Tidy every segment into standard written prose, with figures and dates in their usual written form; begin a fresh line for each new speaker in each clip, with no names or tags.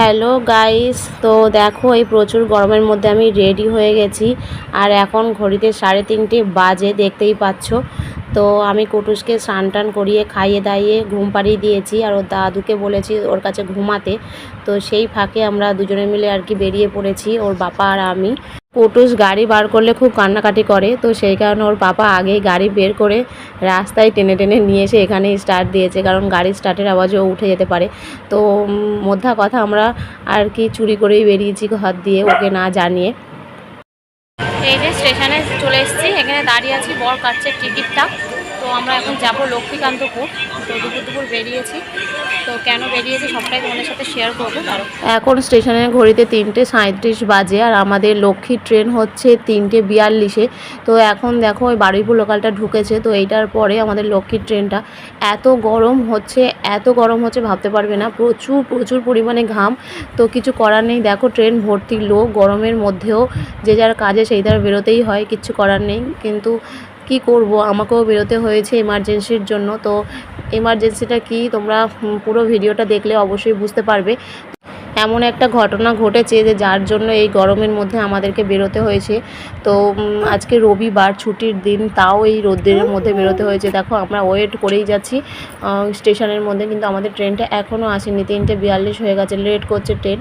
Hello guys, তো দেখো এই প্রচুর গরমের মধ্যে আমি রেডি হয়ে গেছি। আর এখন ঘড়িতে 3:30 বাজে, দেখতেই পাচ্ছ। তো আমি কুটুসকে স্নান টান করিয়ে খাইয়ে দাইয়ে ঘুম পাড়িয়ে দিয়েছি, আর ওর দাদুকে বলেছি ওর কাছে ঘুমাতে। তো সেই ফাঁকে আমরা দুজনে মিলে আর কি বেরিয়ে পড়েছি, ওর বাবা আর আমি। কুটুস গাড়ি বার করলে খুব কান্নাকাটি করে, তো সেই কারণে ওর পাপা আগেই গাড়ি বের করে রাস্তায় টেনে টেনে নিয়ে এসে এখানেই স্টার্ট দিয়েছে, কারণ গাড়ির স্টার্টের আওয়াজও উঠে যেতে পারে। তো মোদ্দা কথা আমরা আর কি চুরি করেই বেরিয়েছি ঘর দিয়ে, ওকে না জানিয়ে। এই যে স্টেশনে চলে এসেছি, এখানে দাঁড়িয়ে আছি, বর কাটছে টিকিটটা। তো আমরা এখন যাব লক্ষ্মীকান্তপুর। তো দুপুর বেরিয়েছি। তো কেন বেরিয়েছি সবটাই তোমাদের সাথে শেয়ার করবো। এখন স্টেশনের ঘড়িতে 3:37 বাজে, আর আমাদের লক্ষ্মী ট্রেন হচ্ছে 3:42-এ। তো এখন দেখো ওই বারুইপুর লোকালটা ঢুকেছে, তো এইটার পরে আমাদের লক্ষ্মীর ট্রেনটা। এত গরম হচ্ছে ভাবতে পারবে না, প্রচুর পরিমাণে ঘাম। তো কিছু করার নেই, দেখো ট্রেন ভর্তি লোক, গরমের মধ্যেও যে যার কাজে সেই তার বেরোতেই হয়, কিচ্ছু করার নেই। কিন্তু কি করব, আমাকেও বেরোতে হয়েছে এমার্জেন্সির জন্য। তো এমার্জেন্সিটা কি তোমরা পুরো ভিডিওটা দেখলে অবশ্যই বুঝতে পারবে। এমন একটা ঘটনা ঘটেছে যে যার জন্য এই গরমের মধ্যে আমাদেরকে বেরোতে হয়েছে। তো আজকে রবিবার, ছুটির দিন, তাও এই রোদ্রের মধ্যে বেরোতে হয়েছে। দেখো আমরা ওয়েট করেই যাচ্ছি স্টেশনের মধ্যে, কিন্তু আমাদের ট্রেনটা এখনও আসেনি। 3:42 হয়ে গেছে, লেট করছে ট্রেন।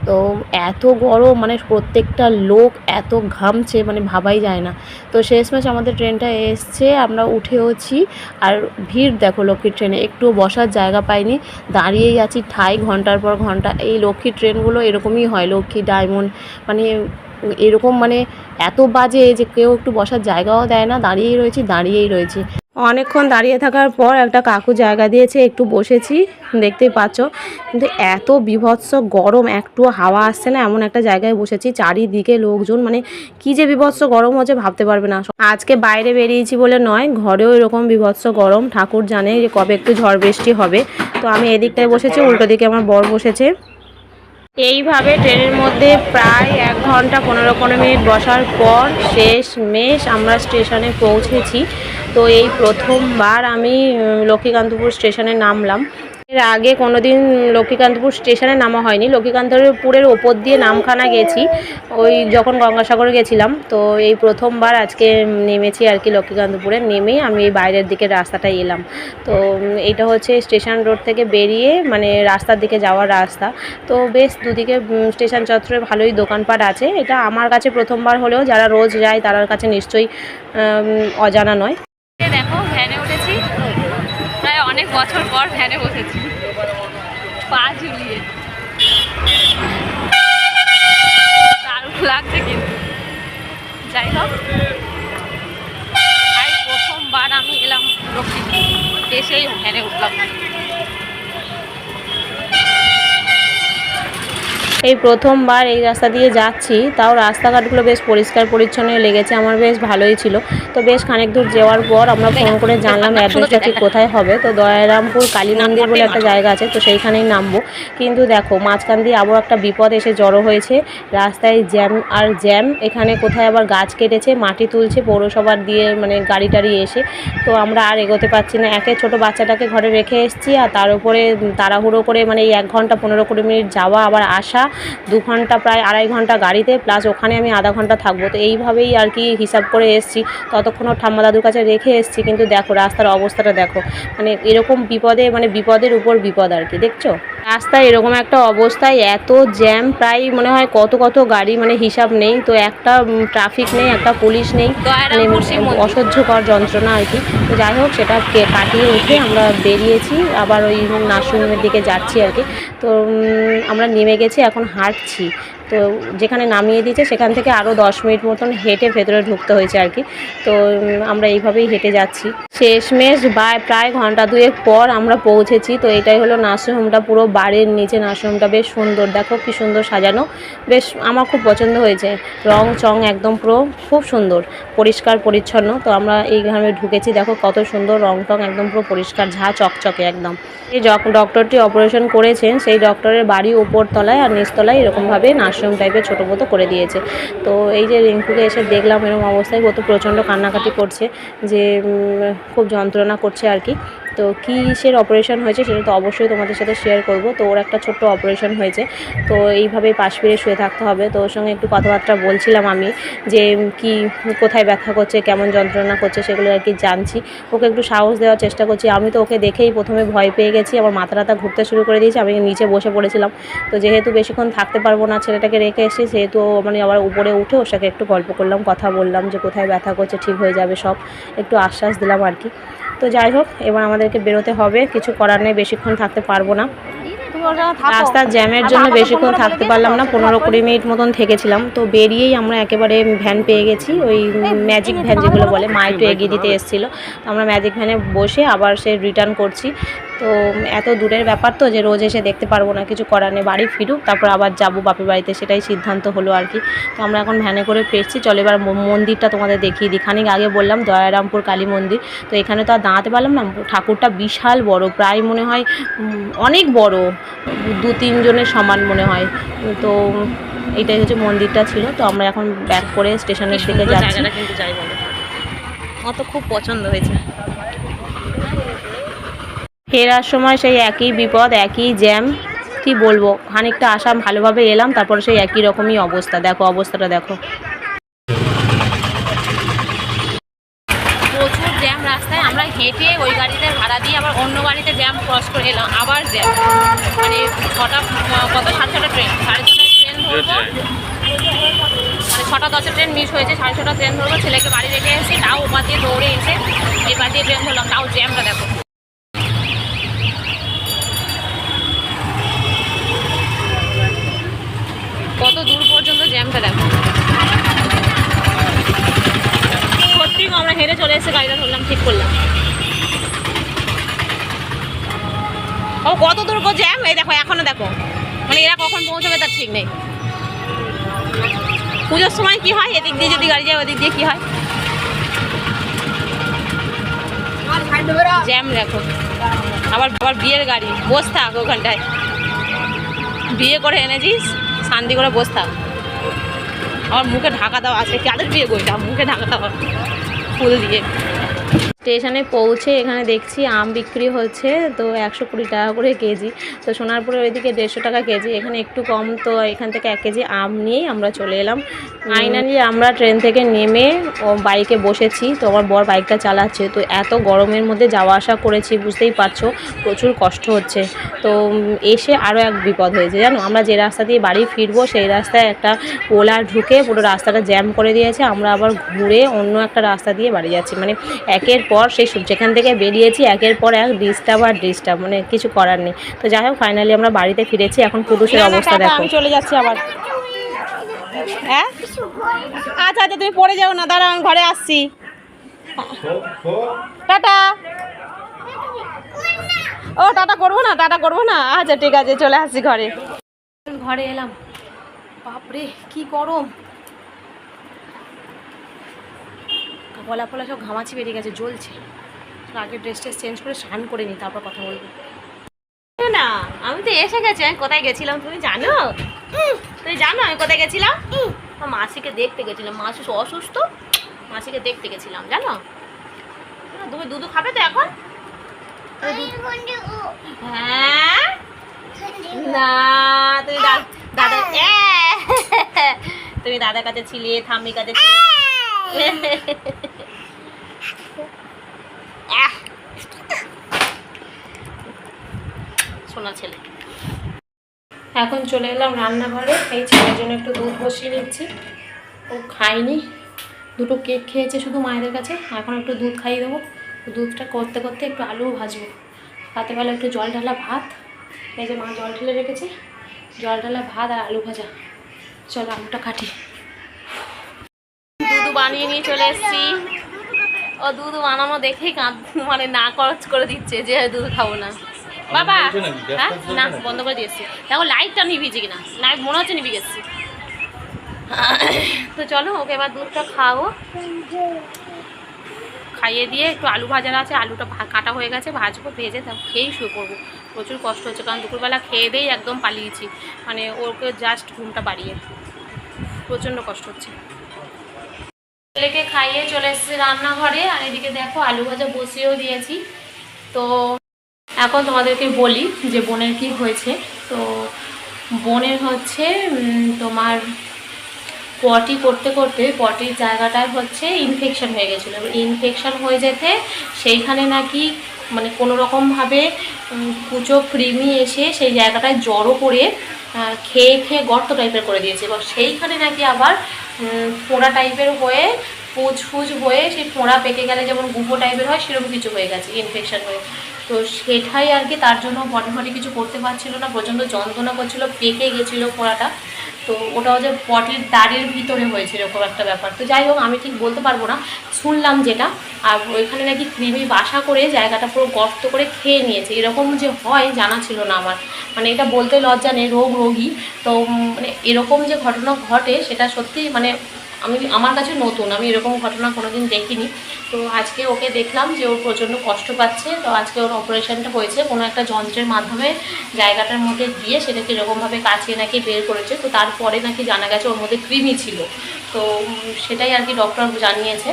তো এত গরম, মানে প্রত্যেকটা লোক এত ঘামছে, মানে ভাবাই যায় না। তো শেষমেশ আমাদের ট্রেনটা এসছে, আমরা উঠেওছি। আর ভিড় দেখো লক্ষ্মীর ট্রেনে, একটু বসার জায়গা পাইনি, দাঁড়িয়েই আছি ঠাই ঘন্টার পর ঘন্টা। এই লক্ষ্মী ট্রেনগুলো এরকমই হয়, লক্ষ্মী, ডায়মন্ড, মানে এরকম, মানে এত বাজে যে কেউ একটু বসার জায়গাও দেয় না, দাঁড়িয়েই রয়েছি। অনেকক্ষণ দাঁড়িয়ে থাকার পর একটা কাকু জায়গা দিয়েছে, একটু বসেছি, দেখতেই পাচ্ছ। কিন্তু এত বীভৎস গরম, একটু হাওয়া আসছে না, এমন একটা জায়গায় বসেছি, চারিদিকে লোকজন, মানে কি যে বীভৎস গরম হচ্ছে ভাবতে পারবে না। আজকে বাইরে বেরিয়েছি বলে নয়, ঘরেও এরকম বীভৎস গরম, ঠাকুর জানে যে কবে একটু ঝড় বৃষ্টি হবে। তো আমি এদিকটায় বসেছি, উল্টো দিকে আমার বর বসেছে। এইভাবে ট্রেনের মধ্যে প্রায় 1 ঘন্টা 15 মিনিট বসার পর শেষমেশ আমরা স্টেশনে পৌঁছেছি। তো এই প্রথমবার আমি লক্ষ্মীকান্তপুর স্টেশনে নামলাম। এর আগে কোনো দিন লক্ষ্মীকান্তপুর স্টেশনে নামা হয়নি। লক্ষ্মীকান্তপুরের ওপর দিয়ে নামখানা গেছি, ওই যখন গঙ্গাসাগরে গেছিলাম। তো এই প্রথমবার আজকে নেমেছি আর কি লক্ষ্মীকান্তপুরে। নেমেই আমি এই বাইরের দিকের রাস্তাটায় এলাম। তো এটা হচ্ছে স্টেশন রোড থেকে বেরিয়ে, মানে রাস্তার দিকে যাওয়ার রাস্তা। তো বেশ দুদিকে স্টেশন চত্বরে ভালোই দোকানপাট আছে। এটা আমার কাছে প্রথমবার হলেও যারা রোজ যায় তার কাছে নিশ্চয়ই অজানা নয়। দেখো ভ্যানে উঠেছি, প্রায় অনেক বছর পর ভ্যানে বসেছি, পা ঝুলিয়ে দারুণ লাগছে। কিন্তু যাই হোক, প্রথমবার আমি এলাম লক্ষ্মী, এসেই ভ্যানে উঠলাম। এই প্রথমবার এই রাস্তা দিয়ে যাচ্ছি, তাও রাস্তাঘাটগুলো বেশ পরিষ্কার পরিচ্ছন্ন লেগেছে, আমার বেশ ভালোই ছিল। তো বেশ খানিক দূর যাওয়ার পর আমরা ফোন করে জানলাম অ্যাড্রেসটা ঠিক কোথায় হবে। তো দয়ারামপুর কালী মন্দির বলে একটা জায়গা আছে, তো সেইখানেই নামবো। কিন্তু দেখো মাঝখান দিয়ে আবার একটা বিপদ এসে জড়ো হয়েছে, রাস্তায় জ্যাম। এখানে কোথায় আবার গাছ কেটেছে, মাটি তুলছে পৌরসভার দিয়ে, মানে গাড়ি টাড়ি এসে। তো আমরা আর এগোতে পারছি না। একে ছোট বাচ্চাটাকে ঘরে রেখে এসেছি, আর তার উপরে তাড়াহুড়ো করে, মানে এই 1 ঘন্টা 15 মিনিট যাওয়া আবার আসা, 2 ঘন্টা, প্রায় 2.5 ঘন্টা গাড়িতে, প্লাস ওখানে আমি আধা ঘন্টা থাকবো। তো এইভাবেই আর কি হিসাব করে এসেছি। ততক্ষণ ওর ঠাম্মা দাদুর কাছে রেখে এসেছি। কিন্তু দেখো রাস্তার অবস্থাটা দেখো, মানে এরকম বিপদে, মানে বিপদের উপর বিপদ আর কি। দেখছো রাস্তায় এরকম একটা অবস্থায়, এত জ্যাম, প্রায় মনে হয় কত গাড়ি, মানে হিসাব নেই। তো একটা ট্রাফিক নেই, একটা পুলিশ নেই, মানে অসহ্যকর যন্ত্রণা আর কি। তো যাই হোক, সেটা কাটিয়ে উঠে আমরা বেরিয়েছি, আবার ওই নার্সিংহোমের দিকে যাচ্ছি আর কি। তো আমরা নেমে গেছি, এখন হাঁটছি। তো যেখানে নামিয়ে দিয়েছে সেখান থেকে আরও 10 মিনিট মতন হেঁটে ভেতরে ঢুকতে হয়েছে আর কি। তো আমরা এইভাবেই হেঁটে যাচ্ছি। শেষমেশ প্রায় ঘন্টা 2 পর আমরা পৌঁছেছি। তো এটাই হলো নার্সিংহোমটা, পুরো বাড়ির নিচে নার্সিংহোমটা, বেশ সুন্দর। দেখো কি সুন্দর সাজানো, বেশ আমার খুব পছন্দ হয়েছে। রং চং একদম পুরো খুব সুন্দর, পরিষ্কার পরিচ্ছন্ন। তো আমরা এইভাবে ঢুকেছি, দেখো কত সুন্দর, রং টং একদম পুরো পরিষ্কার, ঝা চকচকে একদম। এই ডক্টরটি অপারেশন করেছেন, সেই ডক্টরের বাড়ি উপর তলায়, আর নিচতলায় এরকমভাবে নার্সিংহোম টাইপের ছোটো মতো করে দিয়েছে। তো এই যে রিঙ্কুকে এসে দেখলাম এরকম অবস্থায়, ও তো প্রচণ্ড কান্নাকাটি করছে, যে খুব যন্ত্রণা করছে আর কি। তো কিসের অপারেশন হয়েছে সেটা তো অবশ্যই তোমাদের সাথে শেয়ার করব। তো ওর একটা ছোট্ট অপারেশন হয়েছে, তো এইভাবেই পাশ ফিরে শুয়ে থাকতে হবে। তো ওর সঙ্গে একটু কথাবার্তা বলছিলাম আমি, যে কি কোথায় ব্যথা করছে, কেমন যন্ত্রণা করছে, সেগুলো আর কি জানছি। ওকে একটু সাহস দেওয়ার চেষ্টা করছি। আমি তো ওকে দেখেই প্রথমে ভয় পেয়ে গেছি, আমার মাথা টাথা ঘুরতে শুরু করে দিয়েছি। আমি নিচে বসে পড়েছিলাম। তো যেহেতু বেশিক্ষণ থাকতে পারবো না, ছেলেটাকে রেখে এসেছি, সেহেতু মানে আবার উপরে উঠে ওর সাথে একটু গল্প করলাম, কথা বললাম যে কোথায় ব্যথা করছে, ঠিক হয়ে যাবে সব, একটু আশ্বাস দিলাম আর কি। তো যাই হোক, এবার আমাদেরকে বেরোতে হবে, কিছু করার নেই, বেশিক্ষণ থাকতে পারবো না। রাস্তার জ্যামের জন্য বেশিক্ষণ থাকতে পারলাম না, 15-20 মিনিট মতন থেকেছিলাম। তো বেরিয়েই আমরা একেবারে ভ্যান পেয়ে গেছি, ওই ম্যাজিক ভ্যান যেগুলো বলে, মা একটু এগিয়ে দিতে এসেছিলো। তো আমরা ম্যাজিক ভ্যানে বসে আবার সে রিটার্ন করছি। তো এত দূরের ব্যাপার তো, যে রোজ এসে দেখতে পারবো না, কিছু করার নেই, বাড়ি ফিরুক, তারপর আবার যাবো বাপের বাড়িতে, সেটাই সিদ্ধান্ত হলো আর কি। তো আমরা এখন ভ্যানে করে ফিরছি। চলো এবার মন্দিরটা তোমাদের দেখিয়ে দিই। খানিক আগে বললাম দয়ারামপুর কালী মন্দির, তো এখানে তো আর দাঁড়াতে পারলাম না, ঠাকুরটা বিশাল বড়, প্রায় মনে হয় অনেক বড়, 2-3 জনের সমান মনে হয়। তো এইটাই হচ্ছে মন্দিরটা ছিল। তো আমরা এখন ব্যাক করে স্টেশনের দিকে যাচ্ছি। কিন্তু যাই বলো, আমার তো খুব পছন্দ হয়েছে। ফেরার সময় সেই একই বিপদ, একই জ্যাম, কি বলবো, খানিকটা আসাম ভালোভাবে এলাম, তারপর সেই একই রকমই অবস্থা। দেখো অবস্থাটা দেখো, প্রচুর জ্যাম রাস্তায়। আমরা হেঁটে ওই গাড়িতে ভাড়া দিয়ে আবার অন্য গাড়িতে জ্যাম ক্রস করে এলাম, আবার জ্যাম। মানে ছটা, কত, 6:30 ট্রেন, 6:30 ট্রেন ধরবো, মানে 6:10 ট্রেন মিস হয়েছে, 6:30 ট্রেন ধরবো। ছেলেকে বাড়ি রেখে এসেছি, তাও ওপর দিয়ে দৌড়ে এসে এবার দিয়ে ট্রেন ধরলাম, তাও জ্যামটা দেখো। কত দূর পর্যন্ত জ্যামটা দেখো। সত্যি আমরা হেঁটে চলে এসে গাড়িটা ধরলাম, ঠিক করলাম। ও কত দূর জ্যাম, এই দেখো এখনো দেখো, মানে এরা কখন পৌঁছবে তার ঠিক নেই। পুজোর সময় কি হয়, এদিক দিয়ে যদি গাড়ি যায় ওদিক দিয়ে কি হয়, জ্যাম দেখো। আবার আবার বিয়ের গাড়ি, বস থাক ওখানটায়, বিয়ে করে এনেছিস শান্তি করে বস থাক। আমার মুখে ঢাকা দেওয়া আছে, কাদের বিয়ে বইটা, মুখে ঢাকা দেওয়া ফুল দিয়ে। স্টেশনে পৌঁছে এখানে দেখছি আম বিক্রি হচ্ছে, তো 120 টাকা করে কেজি। তো সোনারপুরে ওইদিকে 150 টাকা কেজি, এখানে একটু কম। তো এখান থেকে 1 কেজি আম নিয়েই আমরা চলে এলাম। ফাইনালি আমরা ট্রেন থেকে নেমে বাইকে বসেছি। তো আমার বর বাইকটা চালাচ্ছে। তো এত গরমের মধ্যে যাওয়া আসা করেছি, বুঝতেই পারছো প্রচুর কষ্ট হচ্ছে। তো এসে আরও এক বিপদ হয়েছে জানো, আমরা যে রাস্তা দিয়ে বাড়ি ফিরবো সেই রাস্তায় একটা পোলার ঢুকে পুরো রাস্তাটা জ্যাম করে দিয়েছে। আমরা আবার ঘুরে অন্য একটা রাস্তা দিয়ে বাড়ি যাচ্ছি, মানে একের পর সেই যেখান থেকে বেরিয়েছি একের পর এক ডিস্টার্ব আর ডিস্টার্ব, মানে কিছু করার নেই। তো যাই হোক, ফাইনালি আমরা বাড়িতে ফিরেছি। এখন কুদুসের অবস্থা দেখো। আমি চলে যাচ্ছি আবার। হ্যাঁ আচ্ছা আচ্ছা, তুমি পড়ে যাও না, দাঁড়াও আমি ঘরে আসছি। টাটা। ও টাটা করবো না, টাটা করবো না, আচ্ছা ঠিক আছে, চলে আসছি ঘরে। ঘরে এলাম, বাপরে কি গরম, গলা ফলা সব ঘামাচি বেরিয়ে গেছে, জ্বলছে। আগে ড্রেস ট্রেস চেঞ্জ করে স্নান করে নিই, তারপর কথা বলবো। না আমি তো এসে গেছি। আমি কোথায় গেছিলাম তুমি জানো? তুমি জানো আমি কোথায় গেছিলাম? মাসিকে দেখতে গেছিলাম, মাসি অসুস্থ, মাসিকে দেখতে গেছিলাম জানো। তুমি দুধু খাবে তো এখন? হ্যাঁ না, তুমি দাদা, তুমি দাদার কাছে ছিলে, ঠাম্মির কাছে ছিলে। সোনা ছেলে। এখন চলে এলাম রান্নাঘরে, এই ছেলের জন্য একটু দুধ বসিয়ে নিচ্ছি। ও খায়নি, দুটো কেক খেয়েছে শুধু মায়েদের কাছে, এখন একটু দুধ খাইয়ে দেবো। দুধটা করতে করতে একটু আলু ভাজবো, রাতে বেলা একটু জল ঢালা ভাত, এই যে মা জল ঢেলে রেখেছে, জল ঢালা ভাত আর আলু ভাজা। চলো আলুটা কাটি। দুধ বানিয়ে নিয়ে চলে এসেছি। ও দুধ বানানো দেখেই মানে না খরচ করে দিচ্ছে যে দুধ খাবো না। বাবা হ্যাঁ না, বন্ধ করে দিয়েছি। দেখো লাইটটা নিভিয়েছি কিনা, লাইট মনে হচ্ছে নিভে গেছি। তো চলো ওকে এবার দুধটা খাওয়াবো, খাইয়ে দিয়ে একটু আলু ভাজার আছে, আলুটা কাটা হয়ে গেছে, ভাজবো, ভেজে তারপর খেয়েই শুয়ে পড়বো। প্রচুর কষ্ট হচ্ছে, কারণ দুপুরবেলা খেয়ে দিয়েই একদম পালিয়েছি, মানে ওকে জাস্ট ঘুমটা বাড়িয়ে, প্রচণ্ড কষ্ট হচ্ছে। ছেলেকে খাইয়ে চলে এসেছি রান্নাঘরে, আর এদিকে দেখো আলু ভাজা বসিয়েও দিয়েছি। তো এখন তোমাদেরকে বলি যে বোনের কি হয়েছে। তো বোনের হচ্ছে তোমার পটি করতে করতে পটির জায়গাটায় হচ্ছে ইনফেকশন হয়ে গেছিলো। ইনফেকশন হয়ে যেতে সেইখানে নাকি মানে কোনো রকমভাবে কুচো কৃমি এসে সেই জায়গাটায় জড়ো করে খেয়ে খেয়ে গর্ত টাইপের করে দিয়েছে, এবং সেইখানে নাকি আবার ফোঁড়া টাইপের হয়ে পুজ ফুজ হয়ে সেই ফোঁড়া পেকে গেলে যেমন গুঁফো টাইপের হয় সেরকম কিছু হয়ে গেছে ইনফেকশন হয়ে। তো সেটাই আর কি, তার জন্য বডি ফডি কিছু করতে পারছিল না, প্রচণ্ড যন্ত্রণা করছিল, পেকে গেছিলো ফোঁড়াটা। তো ওটা হচ্ছে পটির দাঁড়ের ভিতরে হয়েছে এরকম একটা ব্যাপার। তো যাই হোক, আমি ঠিক বলতে পারবো না, শুনলাম যেটা। আর ওইখানে নাকি কৃমি বাসা করে জায়গাটা পুরো গর্ত করে খেয়ে নিয়েছে, এরকম যে হয় জানা ছিল না আমার। মানে এটা বলতে লজ্জা নেই, রোগী। তো মানে এরকম যে ঘটনা ঘটে সেটা সত্যি মানে আমার কাছে নতুন, আমি এরকম ঘটনা কোনোদিন দেখিনি। তো আজকে ওকে দেখলাম যে ওর প্রচণ্ড কষ্ট পাচ্ছে। তো আজকে ওর অপারেশনটা হয়েছে কোনো একটা যন্ত্রের মাধ্যমে জায়গাটার মধ্যে দিয়ে সেটাকে এরকমভাবে কাচিয়ে নাকি বের করেছে। তো তারপরে নাকি জানা গেছে ওর মধ্যে কৃমি ছিল। তো সেটাই আর কি ডক্টর জানিয়েছে।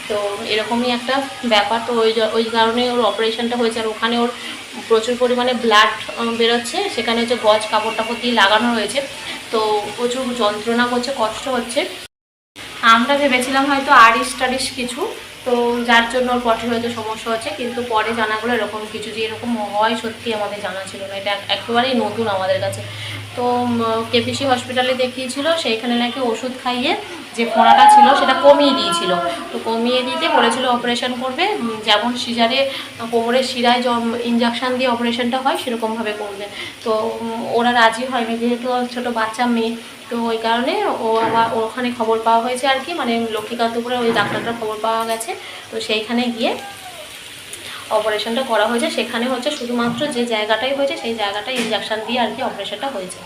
তো এরকমই একটা ব্যাপার। তো ওই কারণে ওর অপারেশনটা হয়েছে। আর ওখানে ওর প্রচুর পরিমাণে ব্লাড বেরোচ্ছে, সেখানে হচ্ছে গজ কাপড় টাপড় দিয়ে লাগানো হয়েছে। তো প্রচুর যন্ত্রণা করছে, কষ্ট হচ্ছে। আমরা ভেবেছিলাম হয়তো আরিশ টারিশ কিছু, তো যার জন্য ওর পটির হয়তো সমস্যা হচ্ছে, কিন্তু পরে জানা গেলো এরকম কিছু যে এরকম হয় সত্যি আমাদের জানা ছিল না, এটা একেবারেই নতুন আমাদের কাছে। তো কেপিসি হসপিটালে দেখিয়েছিল, সেইখানে নাকি ওষুধ খাইয়ে যে ফোঁড়াটা ছিল সেটা কমিয়ে দিয়েছিল। তো কমিয়ে দিতে বলেছিল অপারেশন করবে, যেমন সিজারে কোমরের শিরায় ইঞ্জেকশান দিয়ে অপারেশনটা হয় সেরকমভাবে করবে। তো ওরা রাজি হয়নি, যেহেতু ছোটো বাচ্চা মেয়ে। তো ওই কারণে ও আবার ওখানে খবর পাওয়া হয়েছে আর কি, মানে লক্ষ্মীকান্তপুরে ওই ডাক্তারটার খবর পাওয়া গেছে। তো সেইখানে গিয়ে অপারেশনটা করা হয়েছে। সেখানে হচ্ছে শুধুমাত্র যে জায়গাটাই হয়েছে সেই জায়গাটায় ইঞ্জেকশান দিয়ে আর কি অপারেশনটা হয়েছে।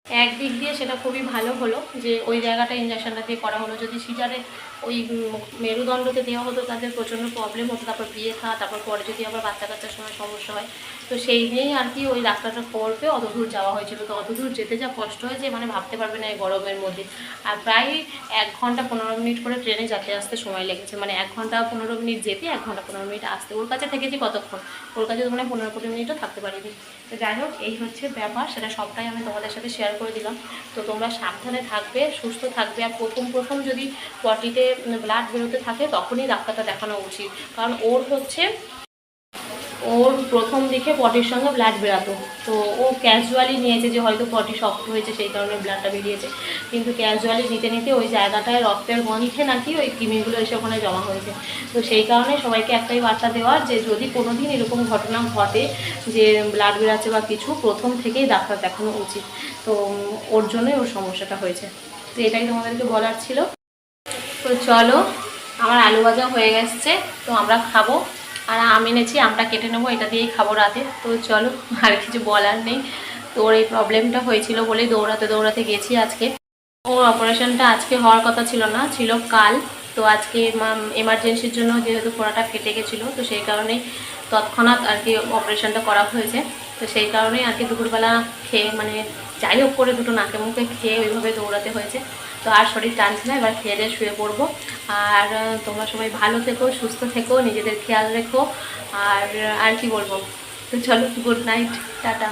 একদিক দিয়ে সেটা খুবই ভালো হলো যে ওই জায়গাটা ইঞ্জেকশনটা দিয়ে করা হলো। যদি সিজারে ওই মেরুদণ্ডকে দেওয়া হতো তাদের প্রচণ্ড প্রবলেম হতো, তারপর বিয়ে খাওয়া, তারপর পরে যদি আবার বাচ্চা কাচ্চার সময় সমস্যা হয়। তো সেই নিয়েই আর কি ওই ডাক্তারটা খবর পেয়ে অত দূর যাওয়া হয়েছিল। তো অত দূর যেতে যা কষ্ট হয়েছে মানে ভাবতে পারবে না এই গরমের মধ্যে। আর প্রায় 1 ঘন্টা 15 মিনিট করে ট্রেনে যেতে আসতে সময় লেগেছে, মানে 1 ঘন্টা 15 মিনিট যেতে, 1 ঘন্টা 15 মিনিট আসতে। ওর কাছে থেকেছি কতক্ষণ, ওর কাছে তো মানে 15-20 মিনিটও থাকতে পারিনি। তো যাই হোক, এই হচ্ছে ব্যাপার, সেটা সবটাই আমি তোমাদের সাথে শেয়ার করে দিলাম। তো তোমরা সাবধানে থাকবে, সুস্থ থাকবে। আর প্রথম যদি পটিতে ব্লাড বেরোতে থাকে তখনই ডাক্তারটা দেখানো উচিত, কারণ ওর প্রথম দিকে পটির সঙ্গে ব্লাড বেরাতো। তো ও ক্যাজুয়ালি নিয়েছে যে হয়তো পটি শক্ত হয়েছে সেই কারণে ব্লাডটা বেরিয়েছে, কিন্তু ক্যাজুয়ালি নিতে নিতে ওই জায়গাটায় রক্তের গন্ধে নাকি ওই কৃমিগুলো এসে ওখানে জমা হয়েছে। তো সেই কারণে সবাইকে একটাই বার্তা দেওয়ার যে যদি কোনো দিন এরকম ঘটনা ঘটে যে ব্লাড বেরাচ্ছে বা কিছু, প্রথম থেকেই ডাক্তার দেখানো উচিত। তো ওর জন্যই ওর সমস্যাটা হয়েছে। তো এটাই তোমাদেরকে বলার ছিল। তো চলো, আমার আলু ভাজা হয়ে গেছে, তো আমরা খাবো। আর আম এনেছি, আমটা কেটে নেবো, এটা দিয়েই খাবো রাতে। তো চলো, আর কিছু বলার নেই। তো ওর এই প্রবলেমটা হয়েছিল বলেই দৌড়াতে গেছি আজকে। ওর অপারেশনটা আজকে হওয়ার কথা ছিল না, ছিল কাল। তো আজকে এমার্জেন্সির জন্য যেহেতু ফোঁড়াটা ফেটে গেছিলো, তো সেই কারণেই তৎক্ষণাৎ আর কি অপারেশনটা করা হয়েছে। তো সেই কারণেই আর কি দুপুরবেলা খেয়ে মানে যাই হোক করে দুটো নাকে মুখে খেয়ে ওইভাবে দৌড়াতে হয়েছে। তো আর শরীর টানছে না, এবার খেয়ে দিয়ে শুয়ে পড়বো। আর তোমরা সবাই ভালো থেকো, সুস্থ থেকো, নিজেদের খেয়াল রেখো। আর কি বলবো, তো চলো, গুড নাইট, টাটা।